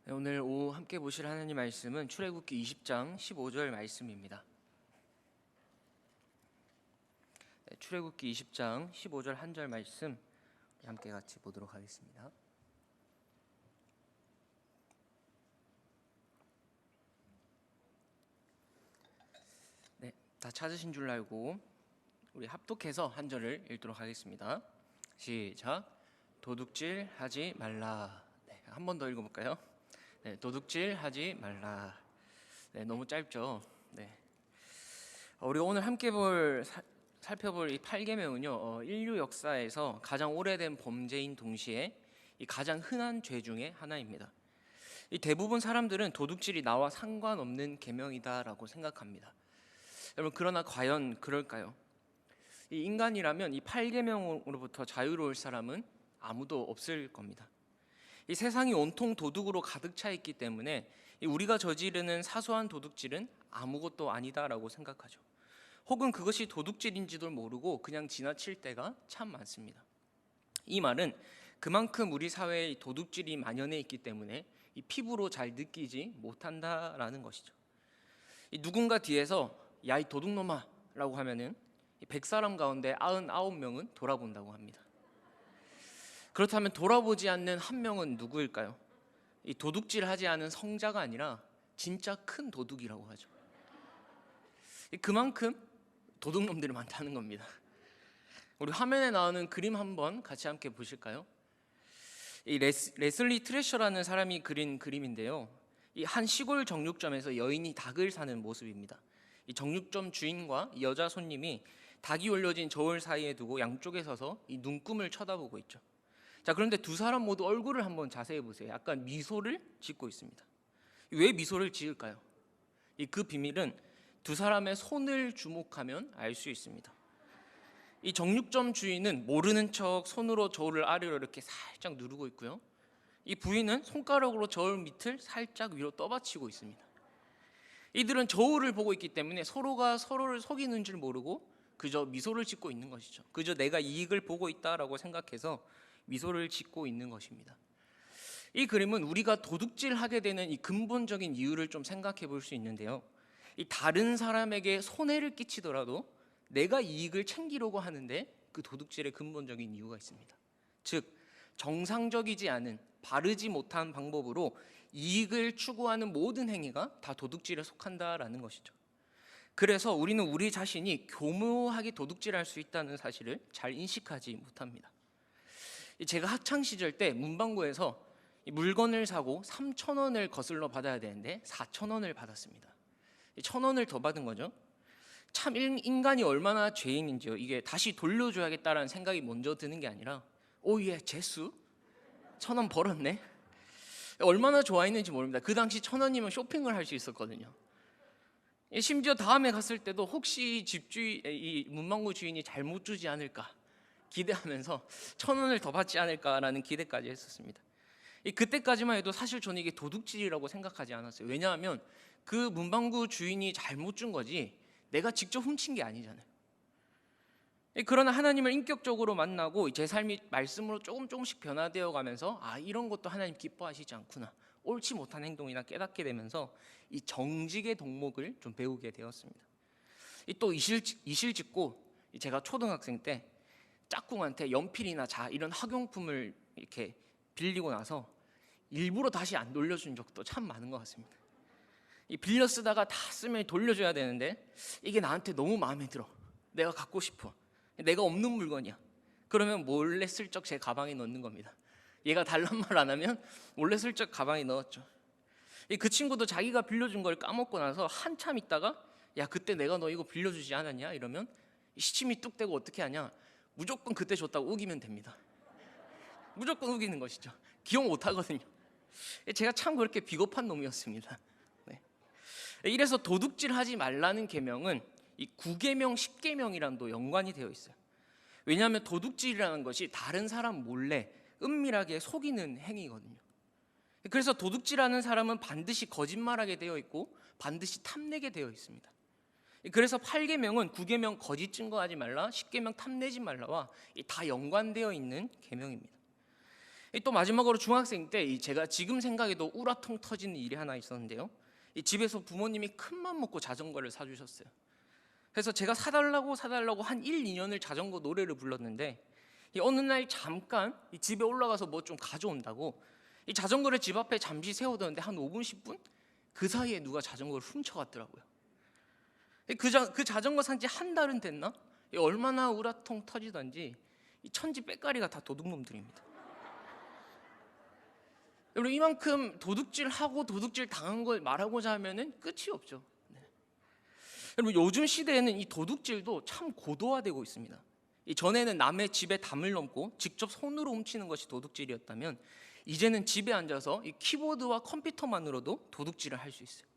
네, 오늘 오후 함께 보실 하나님 말씀은 출애굽기 20장 15절 말씀입니다. 네, 출애굽기 20장 15절 한 절 말씀 함께 같이 보도록 하겠습니다. 네, 다 찾으신 줄 알고 우리 합독해서 한 절을 읽도록 하겠습니다. 시작. 도둑질 하지 말라. 네, 한 번 더 읽어볼까요? 네, 도둑질 하지 말라. 네, 너무 짧죠. 네. 우리가 오늘 함께 살펴볼 이 8계명은요, 인류 역사에서 가장 오래된 범죄인 동시에 이 가장 흔한 죄 중에 하나입니다. 이 대부분 사람들은 도둑질이 나와 상관없는 계명이다라고 생각합니다. 여러분, 그러나 과연 그럴까요? 이 인간이라면 이 8계명으로부터 자유로울 사람은 아무도 없을 겁니다. 이 세상이 온통 도둑으로 가득 차 있기 때문에 우리가 저지르는 사소한 도둑질은 아무것도 아니다라고 생각하죠. 혹은 그것이 도둑질인지도 모르고 그냥 지나칠 때가 참 많습니다. 이 말은 그만큼 우리 사회에 도둑질이 만연해 있기 때문에 이 피부로 잘 느끼지 못한다라는 것이죠. 누군가 뒤에서 야, 이 도둑놈아 라고 하면은 100사람 가운데 99명은 돌아본다고 합니다. 그렇다면 돌아보지 않는 한 명은 누구일까요? 이 도둑질하지 않은 성자가 아니라 진짜 큰 도둑이라고 하죠. 그만큼 도둑놈들이 많다는 겁니다. 우리 화면에 나오는 그림 한번 같이 함께 보실까요? 이 레슬리 트레셔라는 사람이 그린 그림인데요, 이 한 시골 정육점에서 여인이 닭을 사는 모습입니다. 이 정육점 주인과 여자 손님이 닭이 올려진 저울 사이에 두고 양쪽에 서서 이 눈금을 쳐다보고 있죠. 자, 그런데 두 사람 모두 얼굴을 한번 자세히 보세요. 약간 미소를 짓고 있습니다. 왜 미소를 지을까요? 그 비밀은 두 사람의 손을 주목하면 알 수 있습니다. 이 정육점 주인은 모르는 척 손으로 저울을 아래로 이렇게 살짝 누르고 있고요, 이 부인은 손가락으로 저울 밑을 살짝 위로 떠받치고 있습니다. 이들은 저울을 보고 있기 때문에 서로가 서로를 속이는 줄 모르고 그저 미소를 짓고 있는 것이죠. 그저 내가 이익을 보고 있다라고 생각해서 미소를 짓고 있는 것입니다. 이 그림은 우리가 도둑질하게 되는 이 근본적인 이유를 좀 생각해 볼 수 있는데요, 이 다른 사람에게 손해를 끼치더라도 내가 이익을 챙기려고 하는데 그 도둑질의 근본적인 이유가 있습니다. 즉, 정상적이지 않은 바르지 못한 방법으로 이익을 추구하는 모든 행위가 다 도둑질에 속한다라는 것이죠. 그래서 우리는 우리 자신이 교묘하게 도둑질할 수 있다는 사실을 잘 인식하지 못합니다. 제가 학창 시절 때 문방구에서 물건을 사고 3,000원을 거슬러 받아야 되는데 4,000원을 받았습니다. 1,000원을 더 받은 거죠. 참 인간이 얼마나 죄인인지요. 이게 다시 돌려줘야겠다라는 생각이 먼저 드는 게 아니라 오예, 재수? 1,000원 벌었네? 얼마나 좋아했는지 모릅니다. 그 당시 1,000원이면 쇼핑을 할 수 있었거든요. 심지어 다음에 갔을 때도 혹시 이 문방구 주인이 잘못 주지 않을까 기대하면서 1,000원을 더 받지 않을까라는 기대까지 했었습니다. 그때까지만 해도 사실 저는 이게 도둑질이라고 생각하지 않았어요. 왜냐하면 그 문방구 주인이 잘못 준 거지 내가 직접 훔친 게 아니잖아요. 그러나 하나님을 인격적으로 만나고 제 삶이 말씀으로 조금씩 변화되어 가면서 이런 것도 하나님 기뻐하시지 않구나, 옳지 못한 행동이나 깨닫게 되면서 이 정직의 덕목을 좀 배우게 되었습니다. 또 이실직고 제가 초등학생 때 짝꿍한테 연필이나 이런 학용품을 이렇게 빌리고 나서 일부러 다시 안 돌려준 적도 참 많은 것 같습니다. 빌려 쓰다가 다 쓰면 돌려줘야 되는데 이게 나한테 너무 마음에 들어, 내가 갖고 싶어, 내가 없는 물건이야. 그러면 몰래 슬쩍 제 가방에 넣는 겁니다. 얘가 달란 말 안 하면 몰래 슬쩍 가방에 넣었죠. 그 친구도 자기가 빌려준 걸 까먹고 나서 한참 있다가 야, 그때 내가 너 이거 빌려주지 않았냐 이러면 시침이 뚝 떼고 어떻게 하냐, 무조건 그때 줬다고 우기면 됩니다. 무조건 우기는 것이죠. 기억 못 하거든요. 제가 참 그렇게 비겁한 놈이었습니다. 네. 이래서 도둑질하지 말라는 계명은 이 9계명, 10계명이랑도 연관이 되어 있어요. 왜냐하면 도둑질이라는 것이 다른 사람 몰래 은밀하게 속이는 행위거든요. 그래서 도둑질하는 사람은 반드시 거짓말하게 되어 있고 반드시 탐내게 되어 있습니다. 그래서 8계명은 9계명 거짓 증거하지 말라, 10계명 탐내지 말라와 다 연관되어 있는 계명입니다. 또 마지막으로 중학생 때 제가 지금 생각해도 우라통 터지는 일이 하나 있었는데요. 이 집에서 부모님이 큰맘 먹고 자전거를 사주셨어요. 그래서 제가 사달라고 한 1, 2년을 자전거 노래를 불렀는데 이 어느 날 잠깐 이 집에 올라가서 뭐 좀 가져온다고 이 자전거를 집 앞에 잠시 세워뒀는데 한 5분, 10분? 그 사이에 누가 자전거를 훔쳐갔더라고요. 그 자전거 산 지 한 달은 됐나? 얼마나 우라통 터지던지 이 천지 빼까리가 다 도둑놈들입니다. 여러분, 이만큼 도둑질하고 도둑질 당한 걸 말하고자 하면은 끝이 없죠. 네. 여러분, 요즘 시대에는 이 도둑질도 참 고도화되고 있습니다. 이 전에는 남의 집에 담을 넘고 직접 손으로 훔치는 것이 도둑질이었다면 이제는 집에 앉아서 이 키보드와 컴퓨터만으로도 도둑질을 할 수 있어요.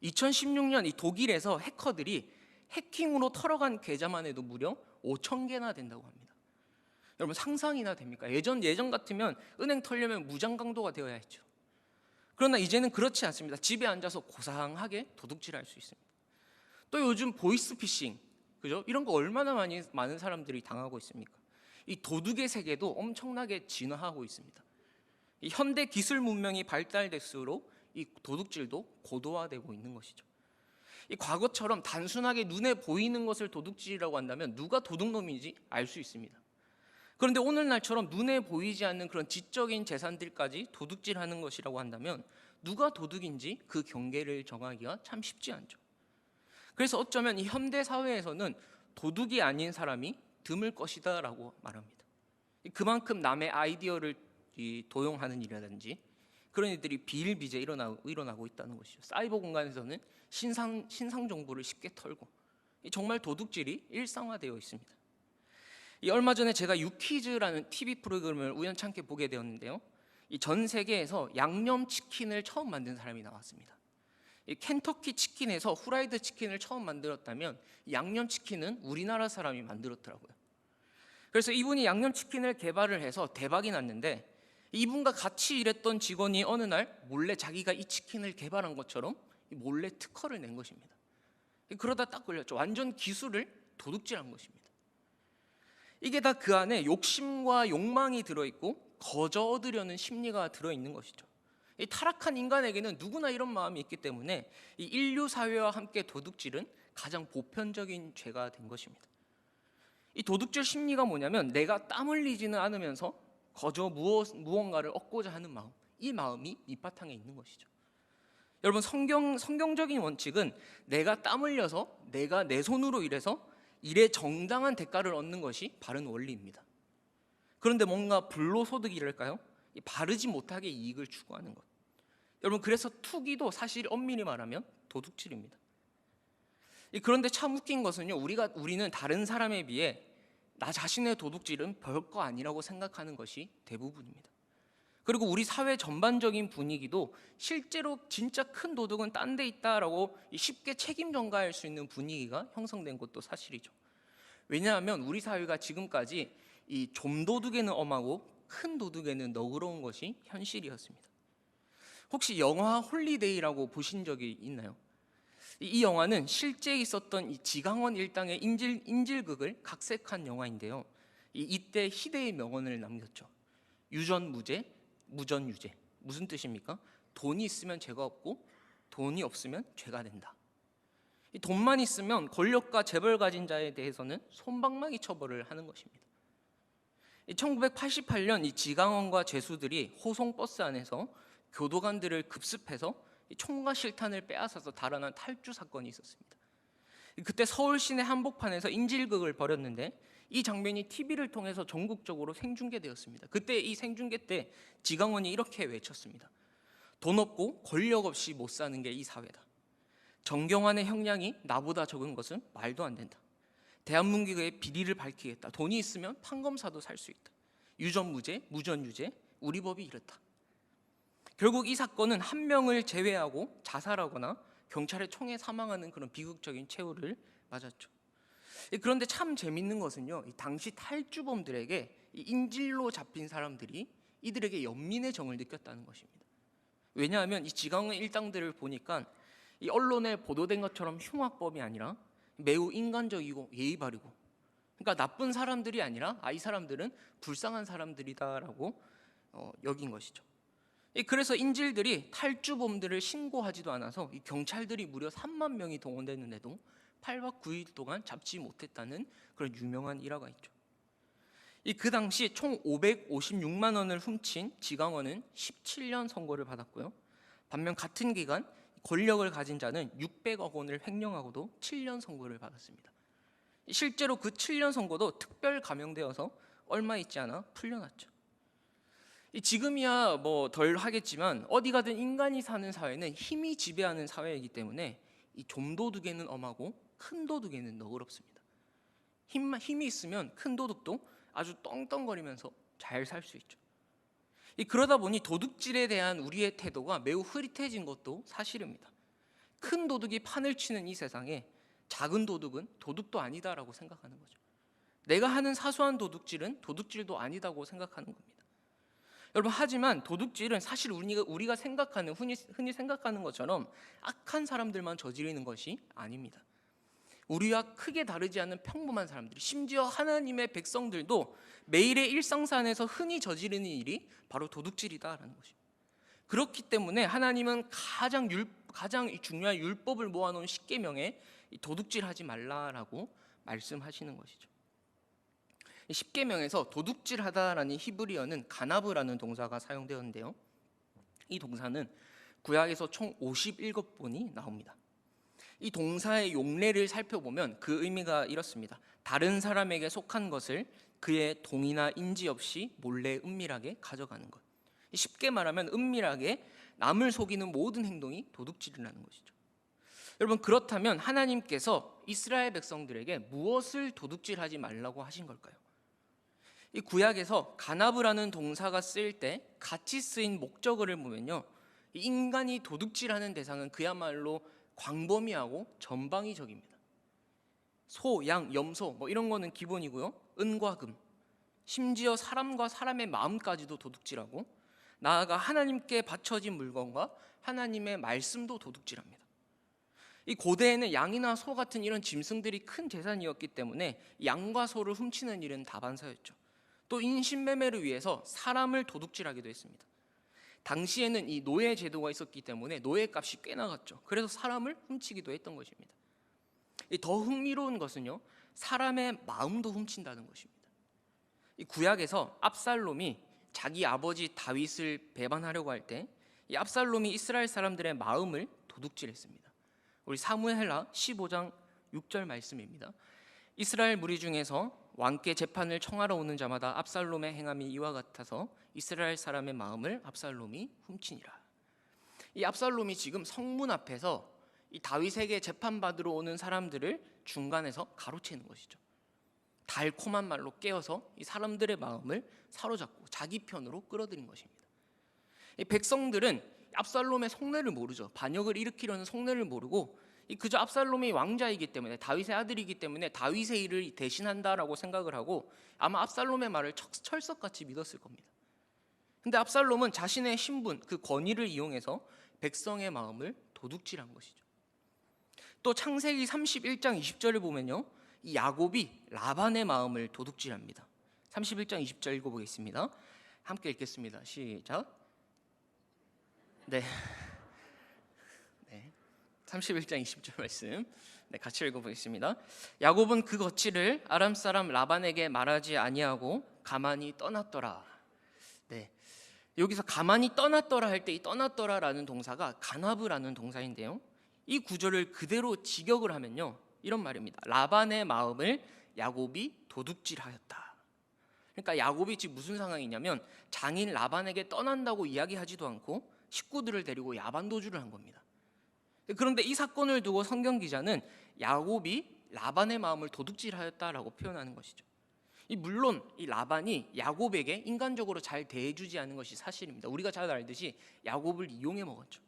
2016년 이 독일에서 해커들이 해킹으로 털어간 계좌만 해도 무려 5,000개나 된다고 합니다. 여러분, 상상이나 됩니까? 예전 같으면 은행 털려면 무장 강도가 되어야 했죠. 그러나 이제는 그렇지 않습니다. 집에 앉아서 고상하게 도둑질할 수 있습니다. 또 요즘 보이스피싱, 그죠? 이런 거 얼마나 많은 사람들이 당하고 있습니까? 이 도둑의 세계도 엄청나게 진화하고 있습니다. 이 현대 기술 문명이 발달될수록 이 도둑질도 고도화되고 있는 것이죠. 이 과거처럼 단순하게 눈에 보이는 것을 도둑질이라고 한다면 누가 도둑놈인지 알 수 있습니다. 그런데 오늘날처럼 눈에 보이지 않는 그런 지적인 재산들까지 도둑질하는 것이라고 한다면 누가 도둑인지 그 경계를 정하기가 참 쉽지 않죠. 그래서 어쩌면 이 현대 사회에서는 도둑이 아닌 사람이 드물 것이다라고 말합니다. 그만큼 남의 아이디어를 도용하는 일이라든지 그런 일들이 비일비재 일어나고 있다는 것이죠. 사이버 공간에서는 신상 정보를 쉽게 털고 정말 도둑질이 일상화되어 있습니다. 얼마 전에 제가 유퀴즈라는 TV 프로그램을 우연찮게 보게 되었는데요. 전 세계에서 양념치킨을 처음 만든 사람이 나왔습니다. 켄터키 치킨에서 후라이드 치킨을 처음 만들었다면 양념치킨은 우리나라 사람이 만들었더라고요. 그래서 이분이 양념치킨을 개발을 해서 대박이 났는데 이분과 같이 일했던 직원이 어느 날 몰래 자기가 이 치킨을 개발한 것처럼 몰래 특허를 낸 것입니다. 그러다 딱 걸렸죠. 완전 기술을 도둑질한 것입니다. 이게 다 그 안에 욕심과 욕망이 들어있고 거저 얻으려는 심리가 들어있는 것이죠. 이 타락한 인간에게는 누구나 이런 마음이 있기 때문에 이 인류 사회와 함께 도둑질은 가장 보편적인 죄가 된 것입니다. 이 도둑질 심리가 뭐냐면 내가 땀 흘리지는 않으면서 거저 무언가를 얻고자 하는 마음, 이 마음이 밑바탕에 있는 것이죠. 여러분, 성경적인 원칙은 내가 땀 흘려서 내가 내 손으로 일해서 일의 정당한 대가를 얻는 것이 바른 원리입니다. 그런데 뭔가 불로소득이랄까요? 바르지 못하게 이익을 추구하는 것. 여러분, 그래서 투기도 사실 엄밀히 말하면 도둑질입니다. 그런데 참 웃긴 것은요, 우리는 다른 사람에 비해 나 자신의 도둑질은 별거 아니라고 생각하는 것이 대부분입니다. 그리고 우리 사회 전반적인 분위기도 실제로 진짜 큰 도둑은 딴 데 있다라고 쉽게 책임 전가할 수 있는 분위기가 형성된 것도 사실이죠. 왜냐하면 우리 사회가 지금까지 이 좀도둑에는 엄하고 큰 도둑에는 너그러운 것이 현실이었습니다. 혹시 영화 홀리데이라고 보신 적이 있나요? 이 영화는 실제 있었던 이 지강원 일당의 인질극을 각색한 영화인데요. 이때 희대의 명언을 남겼죠. 유전무죄, 무전유죄. 무슨 뜻입니까? 돈이 있으면 죄가 없고 돈이 없으면 죄가 된다. 이 돈만 있으면 권력과 재벌 가진 자에 대해서는 솜방망이 처벌을 하는 것입니다. 1988년 이 지강원과 죄수들이 호송버스 안에서 교도관들을 급습해서 총과 실탄을 빼앗아서 달아난 탈주 사건이 있었습니다. 그때 서울 시내 한복판에서 인질극을 벌였는데 이 장면이 TV를 통해서 전국적으로 생중계되었습니다. 그때 이 생중계 때 지강원이 이렇게 외쳤습니다. 돈 없고 권력 없이 못 사는 게 이 사회다. 정경환의 형량이 나보다 적은 것은 말도 안 된다. 대한민국의 비리를 밝히겠다. 돈이 있으면 판검사도 살 수 있다. 유전무죄, 무전유죄, 우리 법이 이렇다. 결국 이 사건은 한 명을 제외하고 자살하거나 경찰의 총에 사망하는 그런 비극적인 최후를 맞았죠. 그런데 참 재밌는 것은요, 당시 탈주범들에게 인질로 잡힌 사람들이 이들에게 연민의 정을 느꼈다는 것입니다. 왜냐하면 이 지강원 일당들을 보니까 이 언론에 보도된 것처럼 흉악범이 아니라 매우 인간적이고 예의 바르고, 그러니까 나쁜 사람들이 아니라 이 사람들은 불쌍한 사람들이다라고 여긴 것이죠. 그래서 인질들이 탈주범들을 신고하지도 않아서 이 경찰들이 무려 3만 명이 동원됐는데도 8박 9일 동안 잡지 못했다는 그런 유명한 일화가 있죠. 그 당시 총 556만 원을 훔친 지강원은 17년 선고를 받았고요. 반면 같은 기간 권력을 가진 자는 600억 원을 횡령하고도 7년 선고를 받았습니다. 실제로 그 7년 선고도 특별 감형되어서 얼마 있지 않아 풀려났죠. 지금이야 뭐 덜 하겠지만 어디 가든 인간이 사는 사회는 힘이 지배하는 사회이기 때문에 이 좀도둑에는 엄하고 큰 도둑에는 너그럽습니다. 힘이 있으면 큰 도둑도 아주 떵떵거리면서 잘 살 수 있죠. 그러다 보니 도둑질에 대한 우리의 태도가 매우 흐릿해진 것도 사실입니다. 큰 도둑이 판을 치는 이 세상에 작은 도둑은 도둑도 아니다라고 생각하는 거죠. 내가 하는 사소한 도둑질은 도둑질도 아니다고 생각하는 겁니다. 여러분, 하지만 도둑질은 사실 우리가 생각하는 흔히 생각하는 것처럼 악한 사람들만 저지르는 것이 아닙니다. 우리와 크게 다르지 않은 평범한 사람들, 심지어 하나님의 백성들도 매일의 일상생활에서 흔히 저지르는 일이 바로 도둑질이다라는 것입니다. 그렇기 때문에 하나님은 가장 중요한 율법을 모아놓은 십계명에 도둑질하지 말라라고 말씀하시는 것이죠. 십계명에서 도둑질하다라는 히브리어는 가나브라는 동사가 사용되었는데요. 이 동사는 구약에서 총 57번이 나옵니다. 이 동사의 용례를 살펴보면 그 의미가 이렇습니다. 다른 사람에게 속한 것을 그의 동의나 인지 없이 몰래 은밀하게 가져가는 것. 쉽게 말하면 은밀하게 남을 속이는 모든 행동이 도둑질이라는 것이죠. 여러분, 그렇다면 하나님께서 이스라엘 백성들에게 무엇을 도둑질하지 말라고 하신 걸까요? 이 구약에서 가나브라는 동사가 쓰일 때 같이 쓰인 목적어를 보면요, 인간이 도둑질하는 대상은 그야말로 광범위하고 전방위적입니다. 소, 양, 염소 뭐 이런 거는 기본이고요. 은과 금, 심지어 사람과 사람의 마음까지도 도둑질하고, 나아가 하나님께 바쳐진 물건과 하나님의 말씀도 도둑질합니다. 이 고대에는 양이나 소 같은 이런 짐승들이 큰 재산이었기 때문에 양과 소를 훔치는 일은 다반사였죠. 또 인신매매를 위해서 사람을 도둑질하기도 했습니다. 당시에는 이 노예 제도가 있었기 때문에 노예값이 꽤 나갔죠. 그래서 사람을 훔치기도 했던 것입니다. 더 흥미로운 것은요, 사람의 마음도 훔친다는 것입니다. 이 구약에서 압살롬이 자기 아버지 다윗을 배반하려고 할 때 이 압살롬이 이스라엘 사람들의 마음을 도둑질했습니다. 우리 사무엘하 15장 6절 말씀입니다. 이스라엘 무리 중에서 왕께 재판을 청하러 오는 자마다 압살롬의 행함이 이와 같아서 이스라엘 사람의 마음을 압살롬이 훔치니라. 이 압살롬이 지금 성문 앞에서 이 다윗에게 재판받으러 오는 사람들을 중간에서 가로채는 것이죠. 달콤한 말로 깨어서 이 사람들의 마음을 사로잡고 자기 편으로 끌어들인 것입니다. 이 백성들은 압살롬의 속내를 모르죠. 반역을 일으키려는 속내를 모르고 그저 압살롬이 왕자이기 때문에, 다윗의 아들이기 때문에 다윗의 일을 대신한다라고 생각을 하고 아마 압살롬의 말을 철석같이 믿었을 겁니다. 근데 압살롬은 자신의 신분, 그 권위를 이용해서 백성의 마음을 도둑질한 것이죠. 또 창세기 31장 20절을 보면요, 이 야곱이 라반의 마음을 도둑질합니다. 31장 20절 읽어보겠습니다. 함께 읽겠습니다. 시작. 네. 31장 20절 말씀 같이 읽어보겠습니다. 야곱은 그 거취를 아람 사람 라반에게 말하지 아니하고 가만히 떠났더라. 네, 여기서 가만히 떠났더라 할 때 이 떠났더라라는 동사가 가나브라는 동사인데요, 이 구절을 그대로 직역을 하면요, 이런 말입니다. 라반의 마음을 야곱이 도둑질하였다. 그러니까 야곱이 지금 무슨 상황이냐면 장인 라반에게 떠난다고 이야기하지도 않고 식구들을 데리고 야반도주를 한 겁니다. 그런데 이 사건을 두고 성경 기자는 야곱이 라반의 마음을 도둑질하였다라고 표현하는 것이죠. 물론 이 라반이 야곱에게 인간적으로 잘 대해주지 않은 것이 사실입니다. 우리가 잘 알듯이 야곱을 이용해 먹었죠.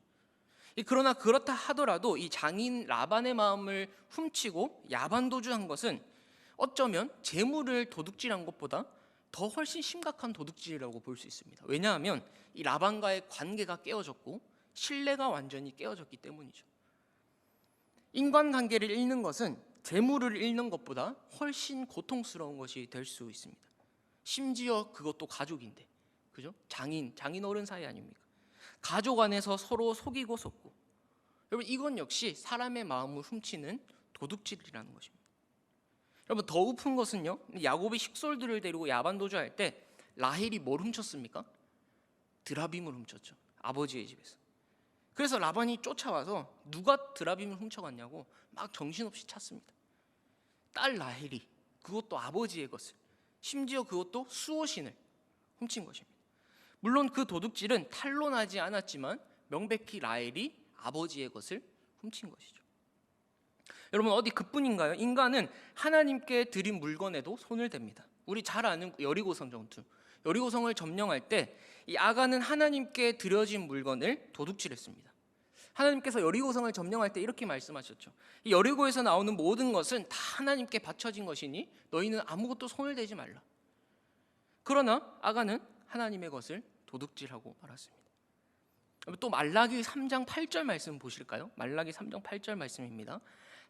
그러나 그렇다 하더라도 이 장인 라반의 마음을 훔치고 야반도주한 것은 어쩌면 재물을 도둑질한 것보다 더 훨씬 심각한 도둑질이라고 볼 수 있습니다. 왜냐하면 이 라반과의 관계가 깨어졌고 신뢰가 완전히 깨어졌기 때문이죠. 인간관계를 잃는 것은 재물을 잃는 것보다 훨씬 고통스러운 것이 될 수 있습니다. 심지어 그것도 가족인데, 그죠? 장인 어른 사이 아닙니까? 가족 안에서 서로 속이고 속고. 여러분 이건 역시 사람의 마음을 훔치는 도둑질이라는 것입니다. 여러분 더 웃픈 것은요. 야곱이 식솔들을 데리고 야반 도주할 때 라헬이 뭘 훔쳤습니까? 드라빔을 훔쳤죠. 아버지의 집에서. 그래서 라반이 쫓아와서 누가 드라빔을 훔쳐갔냐고 막 정신없이 찾습니다. 딸 라헬이, 그것도 아버지의 것을, 심지어 그것도 수호신을 훔친 것입니다. 물론 그 도둑질은 탄로나지 않았지만 명백히 라헬이 아버지의 것을 훔친 것이죠. 여러분 어디 그뿐인가요? 인간은 하나님께 드린 물건에도 손을 댑니다. 우리 잘 아는 여리고성 전투, 여리고성을 점령할 때 이 아간은 하나님께 드려진 물건을 도둑질했습니다. 하나님께서 여리고성을 점령할 때 이렇게 말씀하셨죠. 이 여리고에서 나오는 모든 것은 다 하나님께 바쳐진 것이니 너희는 아무것도 손을 대지 말라. 그러나 아간은 하나님의 것을 도둑질하고 말았습니다. 또 말라기 3장 8절 말씀 보실까요? 말라기 3장 8절 말씀입니다.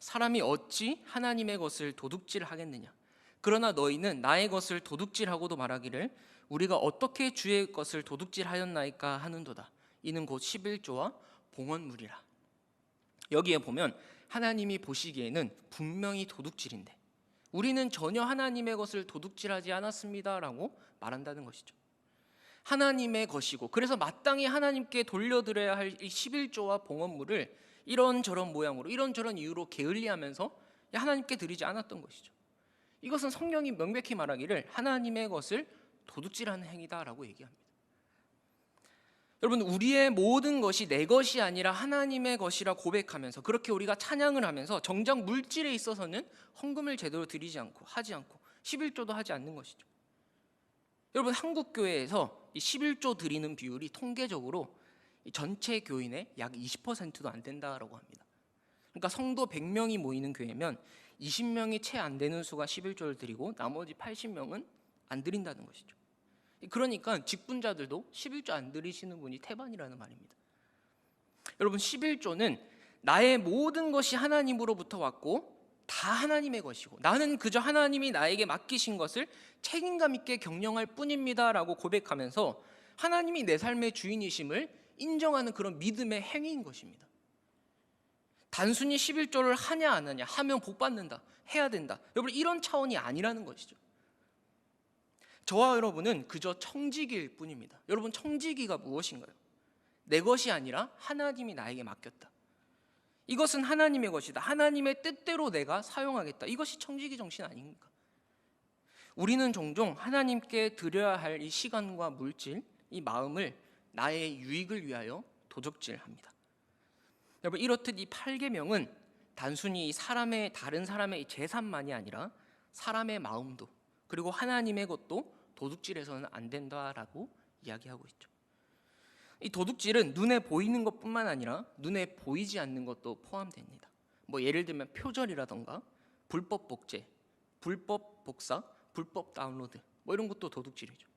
사람이 어찌 하나님의 것을 도둑질하겠느냐? 그러나 너희는 나의 것을 도둑질하고도 말하기를 우리가 어떻게 주의 것을 도둑질하였나이까 하는도다. 이는 곧 11조와 봉헌물이라. 여기에 보면 하나님이 보시기에는 분명히 도둑질인데 우리는 전혀 하나님의 것을 도둑질하지 않았습니다라고 말한다는 것이죠. 하나님의 것이고 그래서 마땅히 하나님께 돌려드려야 할 이 11조와 봉헌물을 이런저런 모양으로 이런저런 이유로 게을리하면서 하나님께 드리지 않았던 것이죠. 이것은 성경이 명백히 말하기를 하나님의 것을 도둑질하는 행위다라고 얘기합니다. 여러분 우리의 모든 것이 내 것이 아니라 하나님의 것이라 고백하면서 그렇게 우리가 찬양을 하면서 정작 물질에 있어서는 헌금을 제대로 드리지 않고 하지 않고 11조도 하지 않는 것이죠. 여러분 한국 교회에서 이 11조 드리는 비율이 통계적으로 전체 교인의 약 20%도 안 된다라고 합니다. 그러니까 성도 100명이 모이는 교회면 20명이 채 안 되는 수가 11조를 드리고 나머지 80명은 안 드린다는 것이죠. 그러니까 직분자들도 11조 안 드리시는 분이 태반이라는 말입니다. 여러분 11조는 나의 모든 것이 하나님으로부터 왔고 다 하나님의 것이고 나는 그저 하나님이 나에게 맡기신 것을 책임감 있게 경영할 뿐입니다 라고 고백하면서 하나님이 내 삶의 주인이심을 인정하는 그런 믿음의 행위인 것입니다. 단순히 11조를 하냐 안 하냐, 하면 복 받는다, 해야 된다, 여러분 이런 차원이 아니라는 것이죠. 저와 여러분은 그저 청지기일 뿐입니다. 여러분 청지기가 무엇인가요? 내 것이 아니라 하나님이 나에게 맡겼다. 이것은 하나님의 것이다. 하나님의 뜻대로 내가 사용하겠다. 이것이 청지기 정신 아닙니까? 우리는 종종 하나님께 드려야 할 이 시간과 물질, 이 마음을 나의 유익을 위하여 도적질합니다. 여러분 이렇듯 이 8계명은 단순히 다른 사람의 재산만이 아니라 사람의 마음도 그리고 하나님의 것도 도둑질해서는 안 된다라고 이야기하고 있죠. 이 도둑질은 눈에 보이는 것뿐만 아니라 눈에 보이지 않는 것도 포함됩니다. 예를 들면 표절이라던가 불법 복제, 불법 복사, 불법 다운로드 이런 것도 도둑질이죠.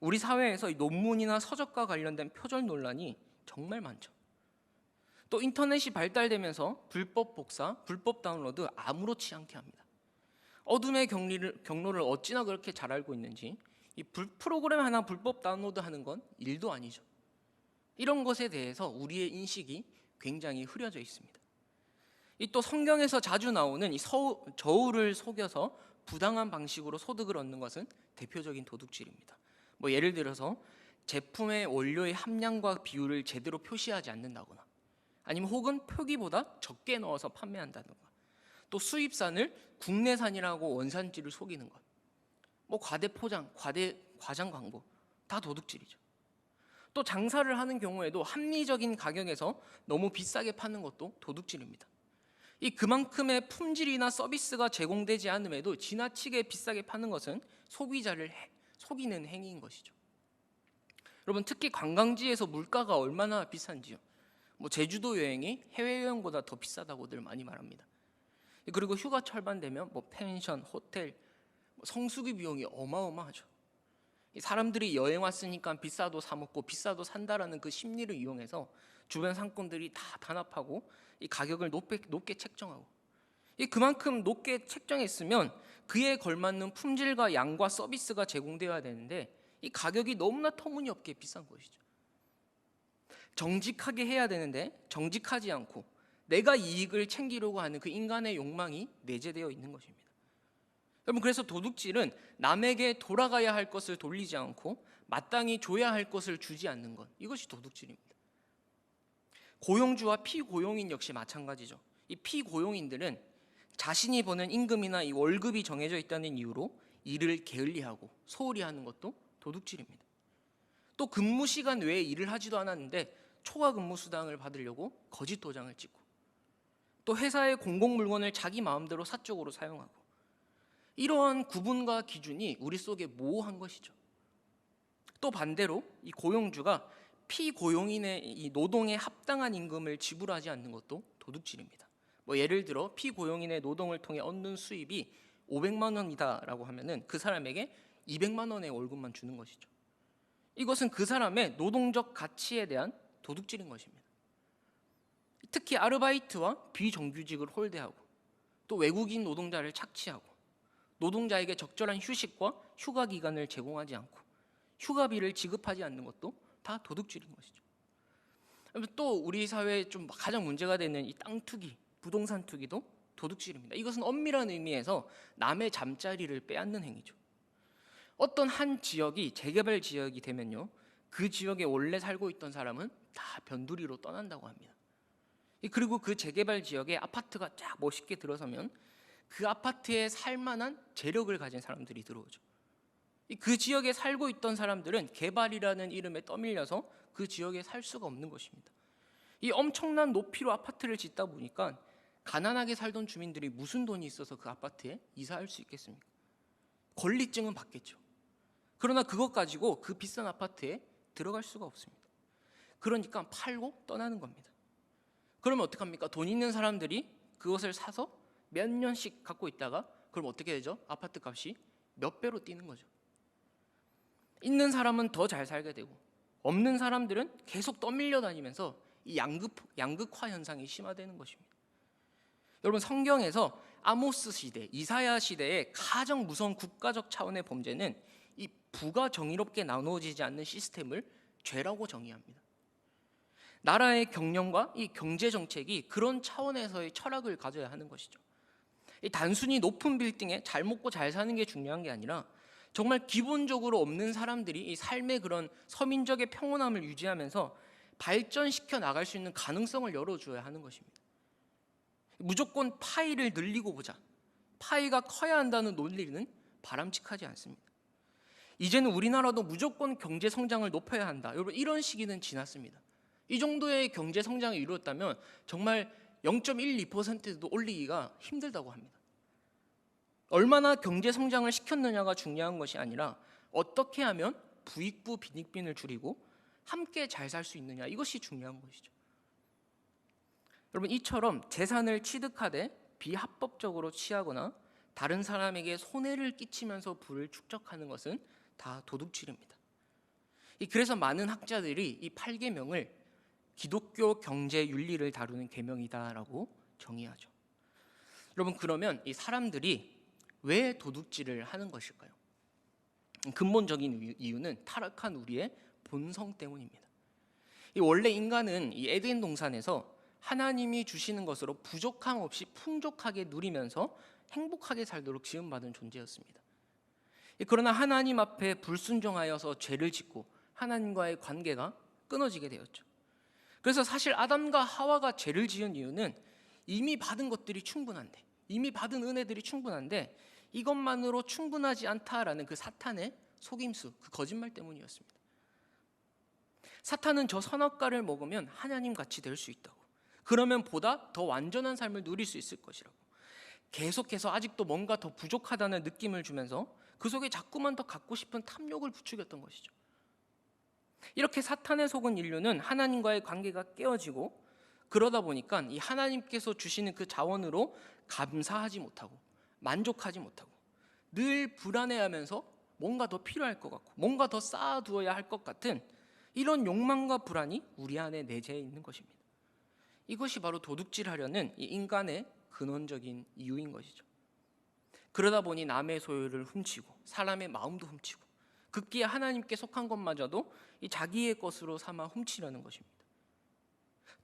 우리 사회에서 이 논문이나 서적과 관련된 표절 논란이 정말 많죠. 또 인터넷이 발달되면서 불법 복사, 불법 다운로드 아무렇지 않게 합니다. 어둠의 경로를 어찌나 그렇게 잘 알고 있는지 이 프로그램 하나 불법 다운로드하는 건 일도 아니죠. 이런 것에 대해서 우리의 인식이 굉장히 흐려져 있습니다. 또 성경에서 자주 나오는 이 저울을 속여서 부당한 방식으로 소득을 얻는 것은 대표적인 도둑질입니다. 예를 들어서 제품의 원료의 함량과 비율을 제대로 표시하지 않는다거나 아니면 혹은 표기보다 적게 넣어서 판매한다든가 또 수입산을 국내산이라고 원산지를 속이는 것, 과대 포장, 과장 광고 다 도둑질이죠. 또 장사를 하는 경우에도 합리적인 가격에서 너무 비싸게 파는 것도 도둑질입니다. 그만큼의 품질이나 서비스가 제공되지 않음에도 지나치게 비싸게 파는 것은 소비자를 속이는 행위인 것이죠. 여러분 특히 관광지에서 물가가 얼마나 비싼지요. 제주도 여행이 해외여행보다 더 비싸다고들 많이 말합니다. 그리고 휴가철만 되면 펜션, 호텔, 성수기 비용이 어마어마하죠. 사람들이 여행 왔으니까 비싸도 사 먹고 비싸도 산다라는 그 심리를 이용해서 주변 상권들이 다 단합하고 이 가격을 높게 책정하고 그만큼 높게 책정했으면 그에 걸맞는 품질과 양과 서비스가 제공되어야 되는데 이 가격이 너무나 터무니없게 비싼 것이죠. 정직하게 해야 되는데 정직하지 않고 내가 이익을 챙기려고 하는 그 인간의 욕망이 내재되어 있는 것입니다. 여러분, 그래서 도둑질은 남에게 돌아가야 할 것을 돌리지 않고 마땅히 줘야 할 것을 주지 않는 것, 이것이 도둑질입니다. 고용주와 피고용인 역시 마찬가지죠. 이 피고용인들은 자신이 버는 임금이나 이 월급이 정해져 있다는 이유로 일을 게을리하고 소홀히 하는 것도 도둑질입니다. 또 근무 시간 외에 일을 하지도 않았는데 초과 근무 수당을 받으려고 거짓 도장을 찍고, 또 회사의 공공 물건을 자기 마음대로 사적으로 사용하고, 이러한 구분과 기준이 우리 속에 모호한 것이죠. 또 반대로 이 고용주가 피고용인의 이 노동에 합당한 임금을 지불하지 않는 것도 도둑질입니다. 예를 들어 피고용인의 노동을 통해 얻는 수입이 500만 원이다라고 하면은 그 사람에게 200만 원의 월급만 주는 것이죠. 이것은 그 사람의 노동적 가치에 대한 도둑질인 것입니다. 특히 아르바이트와 비정규직을 홀대하고, 또 외국인 노동자를 착취하고, 노동자에게 적절한 휴식과 휴가 기간을 제공하지 않고 휴가비를 지급하지 않는 것도 다 도둑질인 것이죠. 또 우리 사회에 좀 가장 문제가 되는 이 땅 투기, 부동산 투기도 도둑질입니다. 이것은 엄밀한 의미에서 남의 잠자리를 빼앗는 행위죠. 어떤 한 지역이 재개발 지역이 되면요, 그 지역에 원래 살고 있던 사람은 다 변두리로 떠난다고 합니다. 그리고 그 재개발 지역에 아파트가 쫙 멋있게 들어서면 그 아파트에 살만한 재력을 가진 사람들이 들어오죠. 그 지역에 살고 있던 사람들은 개발이라는 이름에 떠밀려서 그 지역에 살 수가 없는 것입니다. 이 엄청난 높이로 아파트를 짓다 보니까 가난하게 살던 주민들이 무슨 돈이 있어서 그 아파트에 이사할 수 있겠습니까? 권리증은 받겠죠. 그러나 그것 가지고 그 비싼 아파트에 들어갈 수가 없습니다. 그러니까 팔고 떠나는 겁니다. 그러면 어떡합니까? 돈 있는 사람들이 그것을 사서 몇 년씩 갖고 있다가 그럼 어떻게 되죠? 아파트 값이 몇 배로 뛰는 거죠. 있는 사람은 더 잘 살게 되고 없는 사람들은 계속 떠밀려 다니면서 이 양극화 현상이 심화되는 것입니다. 여러분, 성경에서 아모스 시대, 이사야 시대의 가장 무서운 국가적 차원의 범죄는 이 부가 정의롭게 나누어지지 않는 시스템을 죄라고 정의합니다. 나라의 경영과 이 경제 정책이 그런 차원에서의 철학을 가져야 하는 것이죠. 단순히 높은 빌딩에 잘 먹고 잘 사는 게 중요한 게 아니라 정말 기본적으로 없는 사람들이 이 삶의 그런 서민적의 평온함을 유지하면서 발전시켜 나갈 수 있는 가능성을 열어줘야 하는 것입니다. 무조건 파이를 늘리고 보자, 파이가 커야 한다는 논리는 바람직하지 않습니다. 이제는 우리나라도 무조건 경제 성장을 높여야 한다, 여러분, 이런 시기는 지났습니다. 이 정도의 경제 성장이 이루어졌다면 정말 0.12%도 올리기가 힘들다고 합니다. 얼마나 경제 성장을 시켰느냐가 중요한 것이 아니라 어떻게 하면 부익부 빈익빈을 줄이고 함께 잘 살 수 있느냐, 이것이 중요한 것이죠. 여러분, 이처럼 재산을 취득하되 비합법적으로 취하거나 다른 사람에게 손해를 끼치면서 부를 축적하는 것은 다 도둑질입니다. 그래서 많은 학자들이 이 8계명을 기독교 경제 윤리를 다루는 계명이다라고 정의하죠. 여러분, 그러면 이 사람들이 왜 도둑질을 하는 것일까요? 근본적인 이유는 타락한 우리의 본성 때문입니다. 원래 인간은 이 에덴 동산에서 하나님이 주시는 것으로 부족함 없이 풍족하게 누리면서 행복하게 살도록 지음받은 존재였습니다. 그러나 하나님 앞에 불순종하여서 죄를 짓고 하나님과의 관계가 끊어지게 되었죠. 그래서 사실 아담과 하와가 죄를 지은 이유는 이미 받은 것들이 충분한데, 이미 받은 은혜들이 충분한데 이것만으로 충분하지 않다라는 그 사탄의 속임수, 그 거짓말 때문이었습니다. 사탄은 저 선악과를 먹으면 하나님 같이 될 수 있다고, 그러면 보다 더 완전한 삶을 누릴 수 있을 것이라고, 계속해서 아직도 뭔가 더 부족하다는 느낌을 주면서 그 속에 자꾸만 더 갖고 싶은 탐욕을 부추겼던 것이죠. 이렇게 사탄에 속은 인류는 하나님과의 관계가 깨어지고, 그러다 보니까 이 하나님께서 주시는 그 자원으로 감사하지 못하고 만족하지 못하고 늘 불안해하면서 뭔가 더 필요할 것 같고 뭔가 더 쌓아두어야 할 것 같은 이런 욕망과 불안이 우리 안에 내재해 있는 것입니다. 이것이 바로 도둑질하려는 이 인간의 근원적인 이유인 것이죠. 그러다 보니 남의 소유를 훔치고 사람의 마음도 훔치고 급기야 하나님께 속한 것마저도 이 자기의 것으로 삼아 훔치려는 것입니다.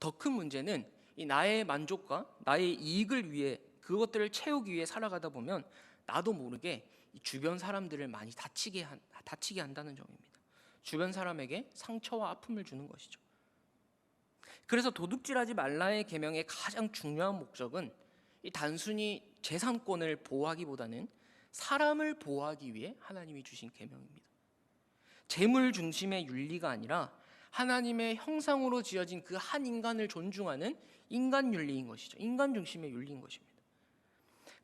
더 큰 문제는 이 나의 만족과 나의 이익을 위해 그것들을 채우기 위해 살아가다 보면 나도 모르게 이 주변 사람들을 많이 다치게 한다는 점입니다. 주변 사람에게 상처와 아픔을 주는 것이죠. 그래서 도둑질하지 말라의 계명의 가장 중요한 목적은 이 단순히 재산권을 보호하기보다는 사람을 보호하기 위해 하나님이 주신 계명입니다. 재물 중심의 윤리가 아니라 하나님의 형상으로 지어진 그 한 인간을 존중하는 인간 윤리인 것이죠. 인간 중심의 윤리인 것입니다.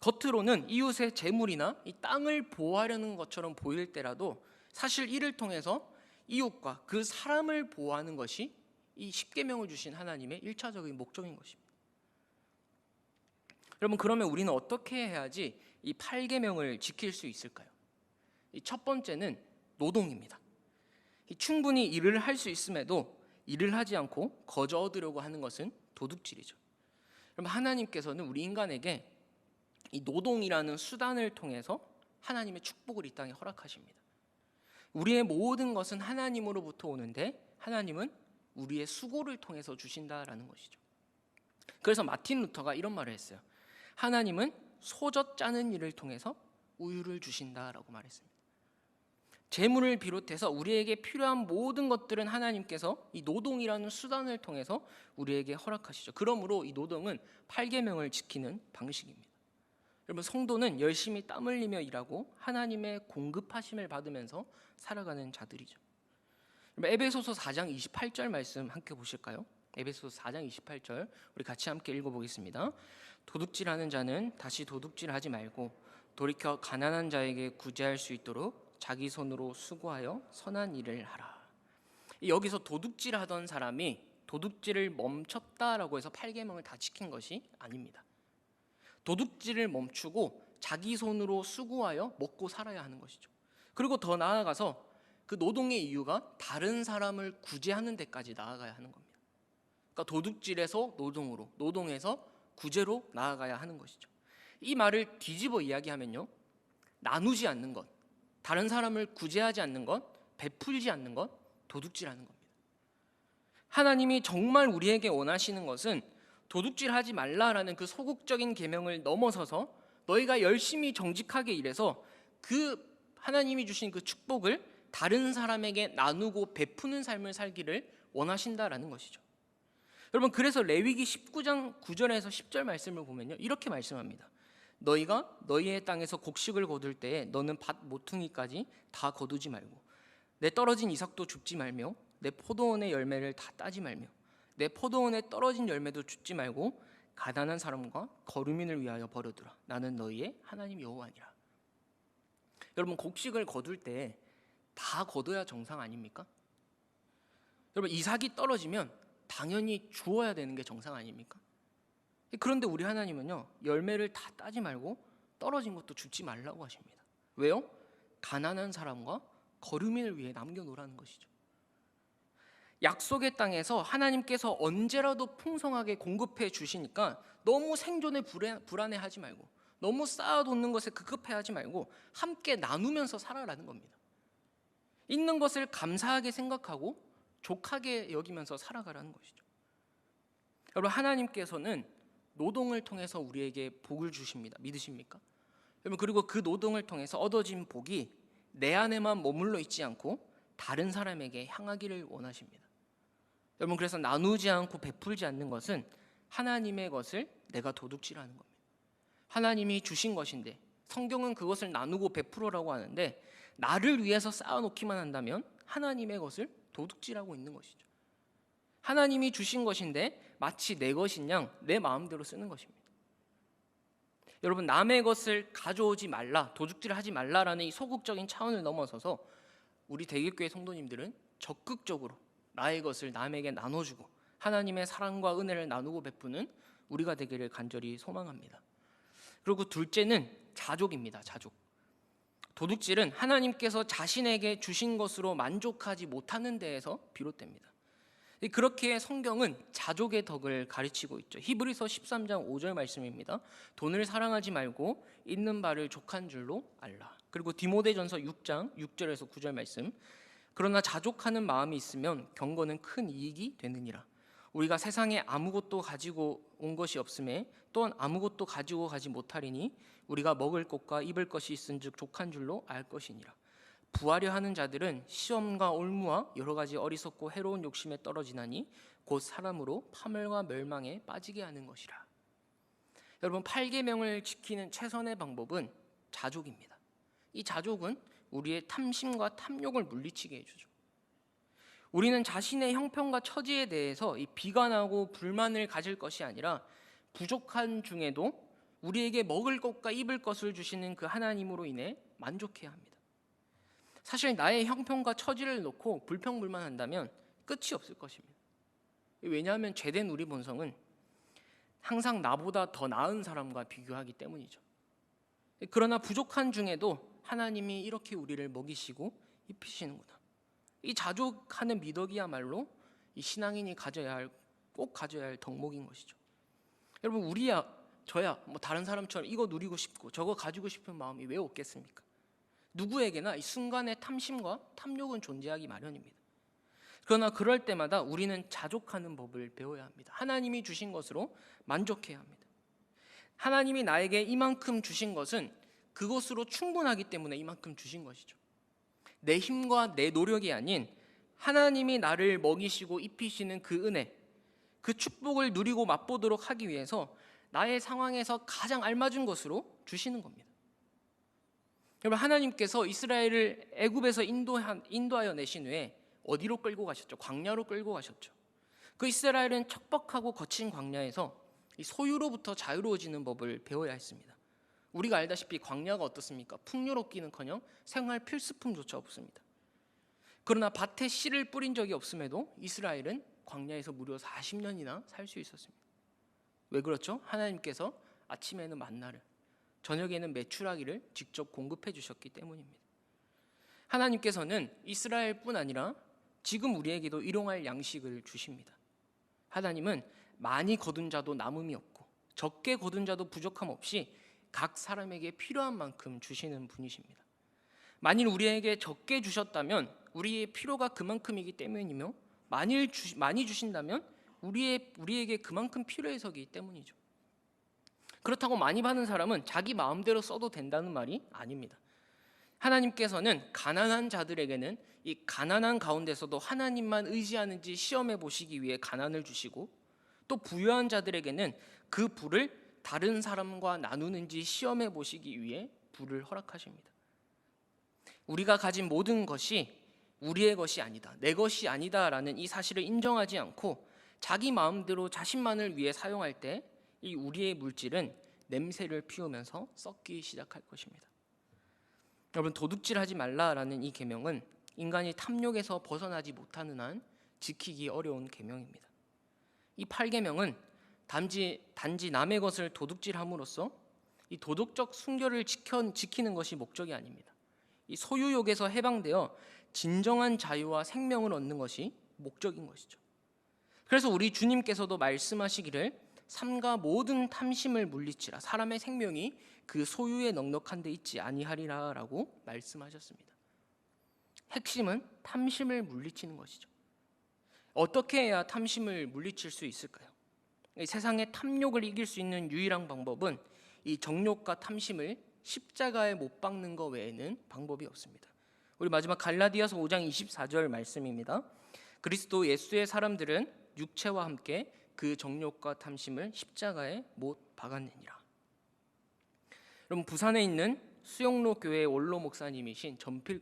겉으로는 이웃의 재물이나 이 땅을 보호하려는 것처럼 보일 때라도 사실 이를 통해서 이웃과 그 사람을 보호하는 것이 이 십계명을 주신 하나님의 1차적인 목적인 것입니다. 여러분, 그러면 우리는 어떻게 해야지 이 8계명을 지킬 수 있을까요? 이 첫 번째는 노동입니다. 충분히 일을 할 수 있음에도 일을 하지 않고 거저 얻으려고 하는 것은 도둑질이죠. 그럼 하나님께서는 우리 인간에게 이 노동이라는 수단을 통해서 하나님의 축복을 이 땅에 허락하십니다. 우리의 모든 것은 하나님으로부터 오는데 하나님은 우리의 수고를 통해서 주신다라는 것이죠. 그래서 마틴 루터가 이런 말을 했어요. 하나님은 소젖 짜는 일을 통해서 우유를 주신다라고 말했습니다. 재물을 비롯해서 우리에게 필요한 모든 것들은 하나님께서 이 노동이라는 수단을 통해서 우리에게 허락하시죠. 그러므로 이 노동은 8계명을 지키는 방식입니다. 여러분, 성도는 열심히 땀 흘리며 일하고 하나님의 공급하심을 받으면서 살아가는 자들이죠. 에베소서 4장 28절 말씀 함께 보실까요? 에베소서 4장 28절 우리 같이 함께 읽어보겠습니다. 도둑질하는 자는 다시 도둑질하지 말고 돌이켜 가난한 자에게 구제할 수 있도록 자기 손으로 수고하여 선한 일을 하라. 여기서 도둑질하던 사람이 도둑질을 멈췄다라고 해서 8계명을 다 지킨 것이 아닙니다. 도둑질을 멈추고 자기 손으로 수고하여 먹고 살아야 하는 것이죠. 그리고 더 나아가서 그 노동의 이유가 다른 사람을 구제하는 데까지 나아가야 하는 겁니다. 그러니까 도둑질에서 노동으로, 노동에서 구제로 나아가야 하는 것이죠. 이 말을 뒤집어 이야기하면요, 나누지 않는 것, 다른 사람을 구제하지 않는 것, 베풀지 않는 것, 도둑질하는 겁니다. 하나님이 정말 우리에게 원하시는 것은 도둑질하지 말라라는 그 소극적인 계명을 넘어서서 너희가 열심히 정직하게 일해서 그 하나님이 주신 그 축복을 다른 사람에게 나누고 베푸는 삶을 살기를 원하신다라는 것이죠. 여러분, 그래서 레위기 19장 9절에서 10절 말씀을 보면요, 이렇게 말씀합니다. 너희가 너희의 땅에서 곡식을 거둘 때에 너는 밭 모퉁이까지 다 거두지 말고 내 떨어진 이삭도 줍지 말며 내 포도원의 열매를 다 따지 말며 내 포도원에 떨어진 열매도 줍지 말고 가난한 사람과 거류민을 위하여 버려두라. 나는 너희의 하나님 여호와니라. 여러분, 곡식을 거둘 때 다 거둬야 정상 아닙니까? 여러분, 이삭이 떨어지면 당연히 주어야 되는 게 정상 아닙니까? 그런데 우리 하나님은요, 열매를 다 따지 말고 떨어진 것도 줍지 말라고 하십니다. 왜요? 가난한 사람과 거류민을 위해 남겨놓으라는 것이죠. 약속의 땅에서 하나님께서 언제라도 풍성하게 공급해 주시니까 너무 생존에 불안해하지 말고 너무 쌓아놓는 것에 급급해하지 말고 함께 나누면서 살아라는 겁니다. 있는 것을 감사하게 생각하고 족하게 여기면서 살아가라는 것이죠. 여러분, 하나님께서는 노동을 통해서 우리에게 복을 주십니다. 믿으십니까? 여러분, 그리고 그 노동을 통해서 얻어진 복이 내 안에만 머물러 있지 않고 다른 사람에게 향하기를 원하십니다. 여러분, 그래서 나누지 않고 베풀지 않는 것은 하나님의 것을 내가 도둑질하는 겁니다. 하나님이 주신 것인데 성경은 그것을 나누고 베풀어라고 하는데 나를 위해서 쌓아놓기만 한다면 하나님의 것을 도둑질하고 있는 것이죠. 하나님이 주신 것인데 마치 내 것인 양 내 마음대로 쓰는 것입니다. 여러분, 남의 것을 가져오지 말라, 도둑질하지 말라라는 이 소극적인 차원을 넘어서서 우리 대길교회 성도님들은 적극적으로 나의 것을 남에게 나눠주고 하나님의 사랑과 은혜를 나누고 베푸는 우리가 되기를 간절히 소망합니다. 그리고 둘째는 자족입니다. 자족. 도둑질은 하나님께서 자신에게 주신 것으로 만족하지 못하는 데에서 비롯됩니다. 그렇게 성경은 자족의 덕을 가르치고 있죠. 히브리서 13장 5절 말씀입니다. 돈을 사랑하지 말고 있는 바를 족한 줄로 알라. 그리고 디모데전서 6장 6절에서 9절 말씀. 그러나 자족하는 마음이 있으면 경건은 큰 이익이 되느니라. 우리가 세상에 아무것도 가지고 온 것이 없음에 또한 아무것도 가지고 가지 못하리니 우리가 먹을 것과 입을 것이 있은즉 족한 줄로 알 것이니라. 부하려 하는 자들은 시험과 올무와 여러 가지 어리석고 해로운 욕심에 떨어지나니 곧 사람으로 파멸과 멸망에 빠지게 하는 것이라. 여러분, 8계명을 지키는 최선의 방법은 자족입니다. 이 자족은 우리의 탐심과 탐욕을 물리치게 해주죠. 우리는 자신의 형편과 처지에 대해서 이 비관하고 불만을 가질 것이 아니라 부족한 중에도 우리에게 먹을 것과 입을 것을 주시는 그 하나님으로 인해 만족해야 합니다. 사실 나의 형편과 처지를 놓고 불평불만한다면 끝이 없을 것입니다. 왜냐하면 죄된 우리 본성은 항상 나보다 더 나은 사람과 비교하기 때문이죠. 그러나 부족한 중에도 하나님이 이렇게 우리를 먹이시고 입히시는구나. 이 자족하는 미덕이야말로 이 신앙인이 꼭 가져야 할 덕목인 것이죠. 여러분, 우리야 저야 뭐 다른 사람처럼 이거 누리고 싶고 저거 가지고 싶은 마음이 왜 없겠습니까? 누구에게나 이 순간의 탐심과 탐욕은 존재하기 마련입니다. 그러나 그럴 때마다 우리는 자족하는 법을 배워야 합니다. 하나님이 주신 것으로 만족해야 합니다. 하나님이 나에게 이만큼 주신 것은 그것으로 충분하기 때문에 이만큼 주신 것이죠. 내 힘과 내 노력이 아닌 하나님이 나를 먹이시고 입히시는 그 은혜, 그 축복을 누리고 맛보도록 하기 위해서 나의 상황에서 가장 알맞은 것으로 주시는 겁니다. 여러분, 하나님께서 이스라엘을 애굽에서 인도하여 내신 후에 어디로 끌고 가셨죠? 광야로 끌고 가셨죠. 그 이스라엘은 척박하고 거친 광야에서 이 소유로부터 자유로워지는 법을 배워야 했습니다. 우리가 알다시피 광야가 어떻습니까? 풍요롭기는커녕 생활 필수품조차 없습니다. 그러나 밭에 씨를 뿌린 적이 없음에도 이스라엘은 광야에서 무려 40년이나 살 수 있었습니다. 왜 그렇죠? 하나님께서 아침에는 만나를, 저녁에는 메추라기를 직접 공급해 주셨기 때문입니다. 하나님께서는 이스라엘뿐 아니라 지금 우리에게도 일용할 양식을 주십니다. 하나님은 많이 거둔 자도 남음이 없고 적게 거둔 자도 부족함 없이 각 사람에게 필요한 만큼 주시는 분이십니다. 만일 우리에게 적게 주셨다면 우리의 필요가 그만큼이기 때문이며 많이 주신다면 우리에게 그만큼 필요해서이기 때문이죠. 그렇다고 많이 받는 사람은 자기 마음대로 써도 된다는 말이 아닙니다. 하나님께서는 가난한 자들에게는 이 가난한 가운데서도 하나님만 의지하는지 시험해 보시기 위해 가난을 주시고, 또 부유한 자들에게는 그 부를 다른 사람과 나누는지 시험해 보시기 위해 부를 허락하십니다. 우리가 가진 모든 것이 우리의 것이 아니다, 내 것이 아니다라는 이 사실을 인정하지 않고 자기 마음대로 자신만을 위해 사용할 때 이 우리의 물질은 냄새를 피우면서 썩기 시작할 것입니다. 여러분, 도둑질하지 말라라는 이 계명은 인간이 탐욕에서 벗어나지 못하는 한 지키기 어려운 계명입니다. 이 8계명은 단지 남의 것을 도둑질함으로써 이 도덕적 순결을 지키는 것이 목적이 아닙니다. 이 소유욕에서 해방되어 진정한 자유와 생명을 얻는 것이 목적인 것이죠. 그래서 우리 주님께서도 말씀하시기를 삼가 모든 탐심을 물리치라, 사람의 생명이 그 소유에 넉넉한 데 있지 아니하리라 라고 말씀하셨습니다. 핵심은 탐심을 물리치는 것이죠. 어떻게 해야 탐심을 물리칠 수 있을까요? 이 세상의 탐욕을 이길 수 있는 유일한 방법은 이 정욕과 탐심을 십자가에 못 박는 것 외에는 방법이 없습니다. 우리 마지막 갈라디아서 5장 24절 말씀입니다. 그리스도 예수의 사람들은 육체와 함께 그 정욕과 탐심을 십자가에 못 박았느니라. 여러분, 부산에 있는 수영로 교회 원로 목사님이신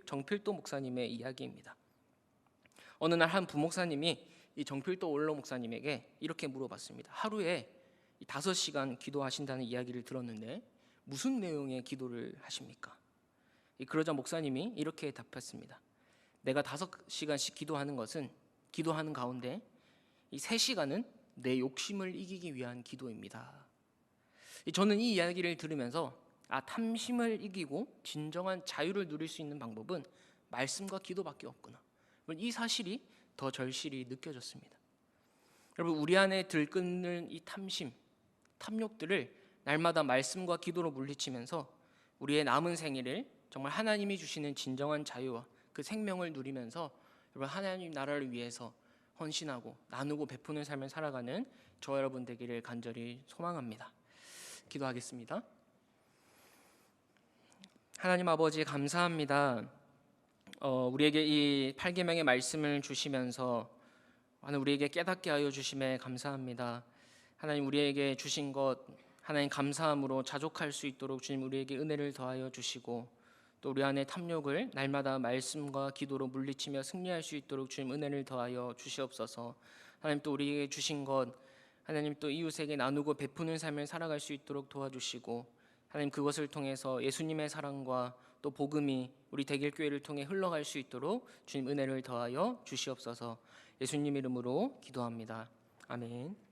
정필도 목사님의 이야기입니다. 어느 날 한 부목사님이 이 정필도 원로 목사님에게 이렇게 물어봤습니다. 하루에 5시간 기도하신다는 이야기를 들었는데 무슨 내용의 기도를 하십니까? 그러자 목사님이 이렇게 답했습니다. 내가 5시간씩 기도하는 것은 기도하는 가운데 이 3시간은 내 욕심을 이기기 위한 기도입니다. 저는 이 이야기를 들으면서 탐심을 이기고 진정한 자유를 누릴 수 있는 방법은 말씀과 기도밖에 없구나, 이 사실이 더 절실히 느껴졌습니다. 여러분, 우리 안에 들끓는 이 탐욕들을 날마다 말씀과 기도로 물리치면서 우리의 남은 생일을 정말 하나님이 주시는 진정한 자유와 그 생명을 누리면서 여러분 하나님 나라를 위해서 헌신하고 나누고 베푸는 삶을 살아가는 저와 여러분 되기를 간절히 소망합니다. 기도하겠습니다. 하나님 아버지 감사합니다. 우리에게 이 8계명의 말씀을 주시면서 하나님 우리에게 깨닫게 하여 주심에 감사합니다. 하나님 우리에게 주신 것 하나님 감사함으로 자족할 수 있도록 주님 우리에게 은혜를 더하여 주시고 또 우리 안에 탐욕을 날마다 말씀과 기도로 물리치며 승리할 수 있도록 주님 은혜를 더하여 주시옵소서. 하나님 또 우리에게 주신 것 하나님 또 이웃에게 나누고 베푸는 삶을 살아갈 수 있도록 도와주시고 하나님 그것을 통해서 예수님의 사랑과 또 복음이 우리 대길교회를 통해 흘러갈 수 있도록 주님 은혜를 더하여 주시옵소서. 예수님 이름으로 기도합니다. 아멘.